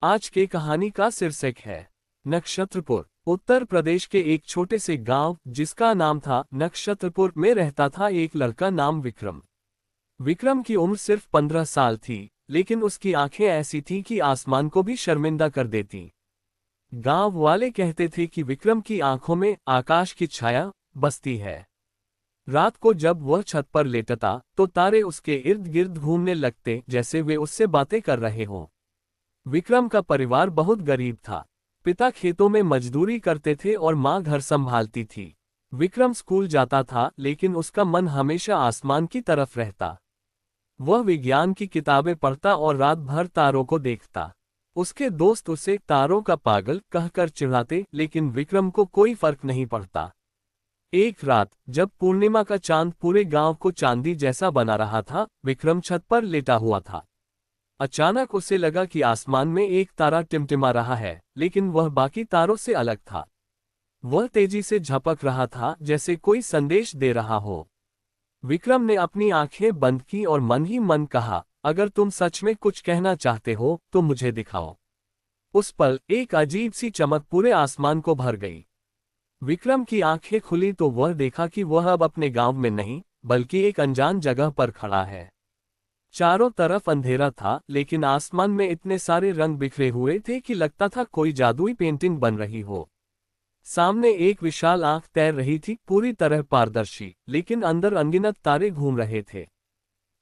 आज के कहानी का शीर्षक है नक्षत्रपुर। उत्तर प्रदेश के एक छोटे से गांव जिसका नाम था नक्षत्रपुर में रहता था एक लड़का नाम विक्रम। विक्रम की उम्र सिर्फ 15 साल थी, लेकिन उसकी आंखें ऐसी थीं कि आसमान को भी शर्मिंदा कर देती। गांव वाले कहते थे कि विक्रम की आंखों में आकाश की छाया बसती है। रात को जब वह छत पर लेटता तो तारे उसके इर्द गिर्द घूमने लगते, जैसे वे उससे बातें कर रहे हों। विक्रम का परिवार बहुत गरीब था। पिता खेतों में मजदूरी करते थे और माँ घर संभालती थी। विक्रम स्कूल जाता था, लेकिन उसका मन हमेशा आसमान की तरफ रहता। वह विज्ञान की किताबें पढ़ता और रात भर तारों को देखता। उसके दोस्त उसे तारों का पागल कहकर चिढ़ाते, लेकिन विक्रम को कोई फर्क नहीं पड़ता। एक रात जब पूर्णिमा का चांद पूरे गांव को चांदी जैसा बना रहा था, विक्रम छत पर लेटा हुआ था। अचानक उसे लगा कि आसमान में एक तारा टिमटिमा रहा है, लेकिन वह बाकी तारों से अलग था। वह तेजी से झपक रहा था, जैसे कोई संदेश दे रहा हो। विक्रम ने अपनी आंखें बंद की और मन ही मन कहा, अगर तुम सच में कुछ कहना चाहते हो तो मुझे दिखाओ। उस पल एक अजीब सी चमक पूरे आसमान को भर गई। विक्रम की आंखें खुली तो वह देखा कि वह अब अपने गांव में नहीं, बल्कि एक अनजान जगह पर खड़ा है। चारों तरफ अंधेरा था, लेकिन आसमान में इतने सारे रंग बिखरे हुए थे कि लगता था कोई जादुई पेंटिंग बन रही हो। सामने एक विशाल आंख तैर रही थी, पूरी तरह पारदर्शी, लेकिन अंदर अनगिनत तारे घूम रहे थे।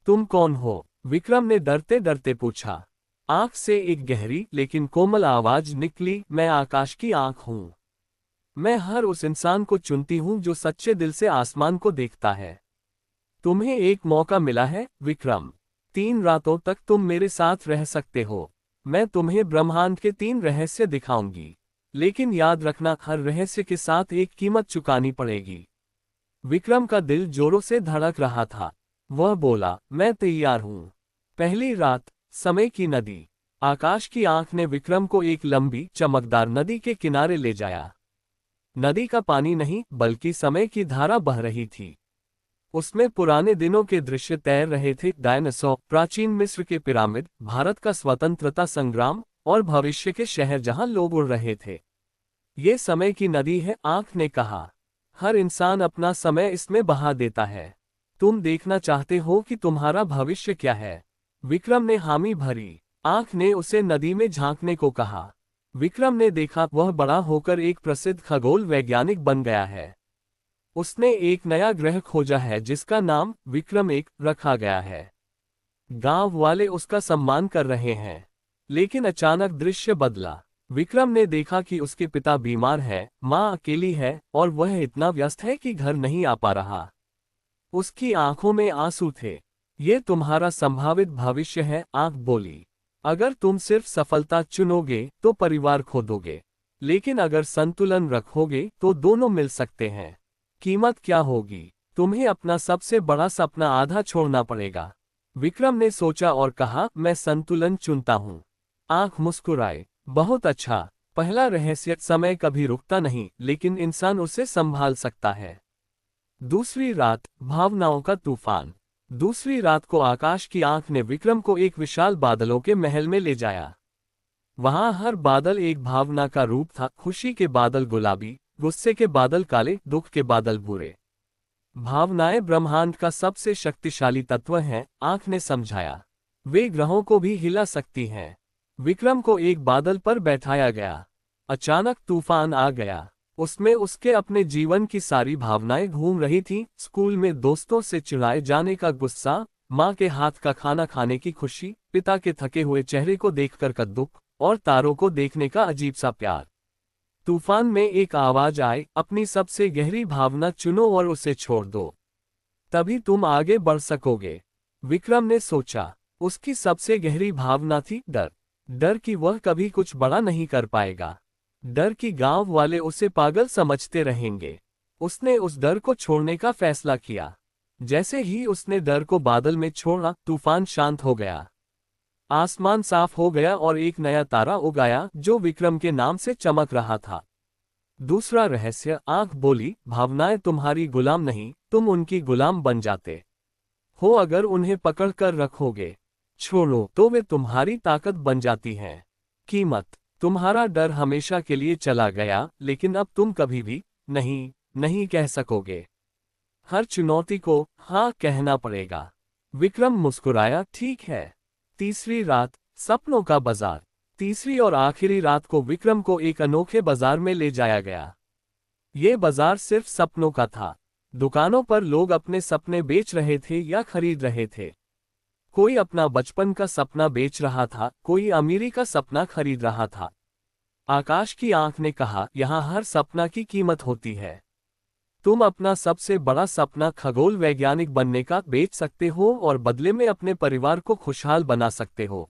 तुम कौन हो? विक्रम ने डरते डरते पूछा। आंख से एक गहरी लेकिन कोमल आवाज निकली, मैं आकाश की आंख हूं। मैं हर उस इंसान को चुनती हूं जो सच्चे दिल से आसमान को देखता है। तुम्हें एक मौका मिला है विक्रम। 3 रातों तक तुम मेरे साथ रह सकते हो। मैं तुम्हें ब्रह्मांड के 3 रहस्य दिखाऊंगी, लेकिन याद रखना, हर रहस्य के साथ एक कीमत चुकानी पड़ेगी। विक्रम का दिल जोरों से धड़क रहा था। वह बोला, मैं तैयार हूं। पहली रात। समय की नदी। आकाश की आंख ने विक्रम को एक लंबी चमकदार नदी के किनारे ले जाया। नदी का पानी नहीं, बल्कि समय की धारा बह रही थी। उसमें पुराने दिनों के दृश्य तैर रहे थे, डायनासोर, प्राचीन मिस्र के पिरामिड, भारत का स्वतंत्रता संग्राम और भविष्य के शहर जहां लोग उड़ रहे थे। ये समय की नदी है, आंख ने कहा। हर इंसान अपना समय इसमें बहा देता है। तुम देखना चाहते हो कि तुम्हारा भविष्य क्या है? विक्रम ने हामी भरी। आंख ने उसे नदी में झांकने को कहा। विक्रम ने देखा, वह बड़ा होकर एक प्रसिद्ध खगोल वैज्ञानिक बन गया है। उसने एक नया ग्रह खोजा है जिसका नाम विक्रम-1 रखा गया है। गांव वाले उसका सम्मान कर रहे हैं। लेकिन अचानक दृश्य बदला। विक्रम ने देखा कि उसके पिता बीमार है, मां अकेली है और वह इतना व्यस्त है कि घर नहीं आ पा रहा। उसकी आंखों में आंसू थे। ये तुम्हारा संभावित भविष्य है, आंख बोली। अगर तुम सिर्फ सफलता चुनोगे तो परिवार खो दोगे, लेकिन अगर संतुलन रखोगे तो दोनों मिल सकते हैं। कीमत क्या होगी? तुम्हें अपना सबसे बड़ा सपना आधा छोड़ना पड़ेगा। विक्रम ने सोचा और कहा, मैं संतुलन चुनता हूं। आंख मुस्कुराए। बहुत अच्छा। पहला रहस्य, समय कभी रुकता नहीं, लेकिन इंसान उसे संभाल सकता है। दूसरी रात। भावनाओं का तूफान। दूसरी रात को आकाश की आंख ने विक्रम को एक विशाल बादलों के महल में ले जाया। वहां हर बादल एक भावना का रूप था, खुशी के बादल गुलाबी, गुस्से के बादल काले, दुख के बादल भूरे। भावनाएं ब्रह्मांड का सबसे शक्तिशाली तत्व हैं, आंख ने समझाया। वे ग्रहों को भी हिला सकती हैं। विक्रम को एक बादल पर बैठाया गया। अचानक तूफान आ गया। उसमें उसके अपने जीवन की सारी भावनाएं घूम रही थीं। स्कूल में दोस्तों से चिढ़ाए जाने का गुस्सा, माँ के हाथ का खाना खाने की खुशी, पिता के थके हुए चेहरे को देखकर का दुख और तारों को देखने का अजीब सा प्यार। तूफान में एक आवाज आई, अपनी सबसे गहरी भावना चुनो और उसे छोड़ दो, तभी तुम आगे बढ़ सकोगे। विक्रम ने सोचा। उसकी सबसे गहरी भावना थी डर। डर कि वह कभी कुछ बड़ा नहीं कर पाएगा। डर कि गांव वाले उसे पागल समझते रहेंगे। उसने उस डर को छोड़ने का फैसला किया। जैसे ही उसने डर को बादल में छोड़ा, तूफान शांत हो गया। आसमान साफ हो गया और एक नया तारा उगाया जो विक्रम के नाम से चमक रहा था। दूसरा रहस्य, आंख बोली, भावनाएं तुम्हारी गुलाम नहीं, तुम उनकी गुलाम बन जाते हो। अगर उन्हें पकड़ कर रखोगे, छोड़ो तो वे तुम्हारी ताकत बन जाती हैं। कीमत, तुम्हारा डर हमेशा के लिए चला गया, लेकिन अब तुम कभी भी नहीं कह सकोगे। हर चुनौती को हाँ कहना पड़ेगा। विक्रम मुस्कुराया, ठीक है। तीसरी रात, सपनों का बाजार। तीसरी और आखिरी रात को विक्रम को एक अनोखे बाजार में ले जाया गया। ये बाजार सिर्फ सपनों का था। दुकानों पर लोग अपने सपने बेच रहे थे या खरीद रहे थे। कोई अपना बचपन का सपना बेच रहा था, कोई अमीरी का सपना खरीद रहा था। आकाश की आंख ने कहा, यहाँ हर सपना की कीमत होती है। तुम अपना सबसे बड़ा सपना खगोल वैज्ञानिक बनने का बेच सकते हो और बदले में अपने परिवार को खुशहाल बना सकते हो,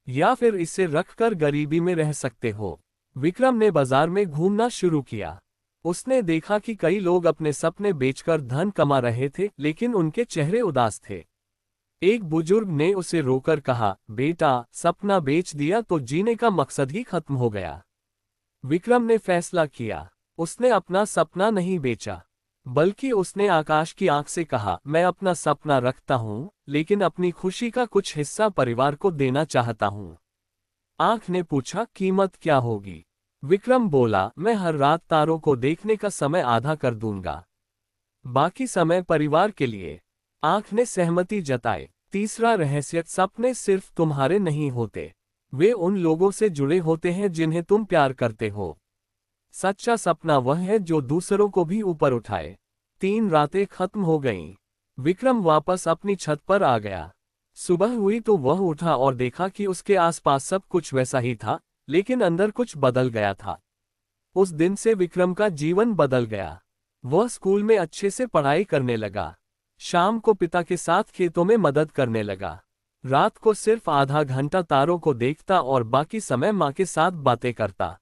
या फिर इसे रखकर गरीबी में रह सकते हो। विक्रम ने बाजार में घूमना शुरू किया। उसने देखा कि कई लोग अपने सपने बेचकर धन कमा रहे थे, लेकिन उनके चेहरे उदास थे। एक बुजुर्ग ने उसे रोकर कहा, बेटा, सपना बेच दिया तो जीने का मकसद ही खत्म हो गया। विक्रम ने फैसला किया। उसने अपना सपना नहीं बेचा, बल्कि उसने आकाश की आंख से कहा, मैं अपना सपना रखता हूं, लेकिन अपनी खुशी का कुछ हिस्सा परिवार को देना चाहता हूं। आंख ने पूछा, कीमत क्या होगी? विक्रम बोला, मैं हर रात तारों को देखने का समय आधा कर दूंगा, बाकी समय परिवार के लिए। आंख ने सहमति जताई। तीसरा रहस्य, सपने सिर्फ तुम्हारे नहीं होते, वे उन लोगों से जुड़े होते हैं जिन्हें तुम प्यार करते हो। सच्चा सपना वह है जो दूसरों को भी ऊपर उठाए। 3 रातें खत्म हो गईं। विक्रम वापस अपनी छत पर आ गया। सुबह हुई तो वह उठा और देखा कि उसके आसपास सब कुछ वैसा ही था, लेकिन अंदर कुछ बदल गया था। उस दिन से विक्रम का जीवन बदल गया। वह स्कूल में अच्छे से पढ़ाई करने लगा। शाम को पिता के साथ खेतों में मदद करने लगा। रात को सिर्फ आधा घंटा तारों को देखता और बाकी समय माँ के साथ बातें करता।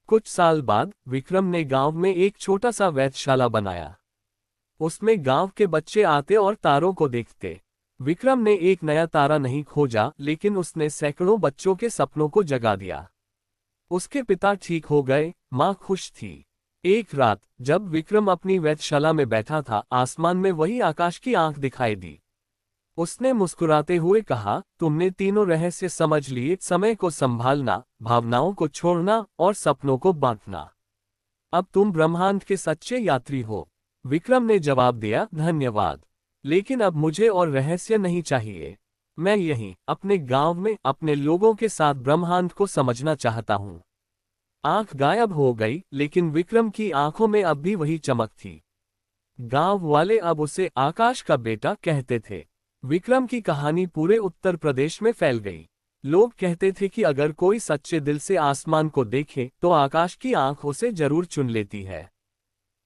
कुछ साल बाद विक्रम ने गांव में एक छोटा सा वेधशाला बनाया। उसमें गांव के बच्चे आते और तारों को देखते। विक्रम ने एक नया तारा नहीं खोजा, लेकिन उसने सैकड़ों बच्चों के सपनों को जगा दिया। उसके पिता ठीक हो गए, माँ खुश थी। एक रात जब विक्रम अपनी वेधशाला में बैठा था, आसमान में वही आकाश की आंख दिखाई दी। उसने मुस्कुराते हुए कहा, तुमने तीनों रहस्य समझ लिए, समय को संभालना, भावनाओं को छोड़ना और सपनों को बांटना। अब तुम ब्रह्मांड के सच्चे यात्री हो। विक्रम ने जवाब दिया, धन्यवाद, लेकिन अब मुझे और रहस्य नहीं चाहिए। मैं यहीं अपने गांव में अपने लोगों के साथ ब्रह्मांड को समझना चाहता हूं। आंख गायब हो गई, लेकिन विक्रम की आंखों में अब भी वही चमक थी। गांव वाले अब उसे आकाश का बेटा कहते थे। विक्रम की कहानी पूरे उत्तर प्रदेश में फैल गई। लोग कहते थे कि अगर कोई सच्चे दिल से आसमान को देखे तो आकाश की आंख उसे जरूर चुन लेती है।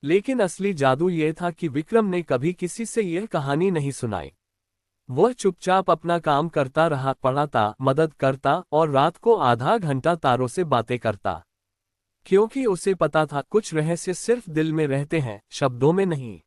लेकिन असली जादू यह था कि विक्रम ने कभी किसी से यह कहानी नहीं सुनाई। वह चुपचाप अपना काम करता रहा, पढ़ाता, मदद करता और रात को आधा घंटा तारों से बातें करता, क्योंकि उसे पता था कुछ रहस्य सिर्फ दिल में रहते हैं, शब्दों में नहीं।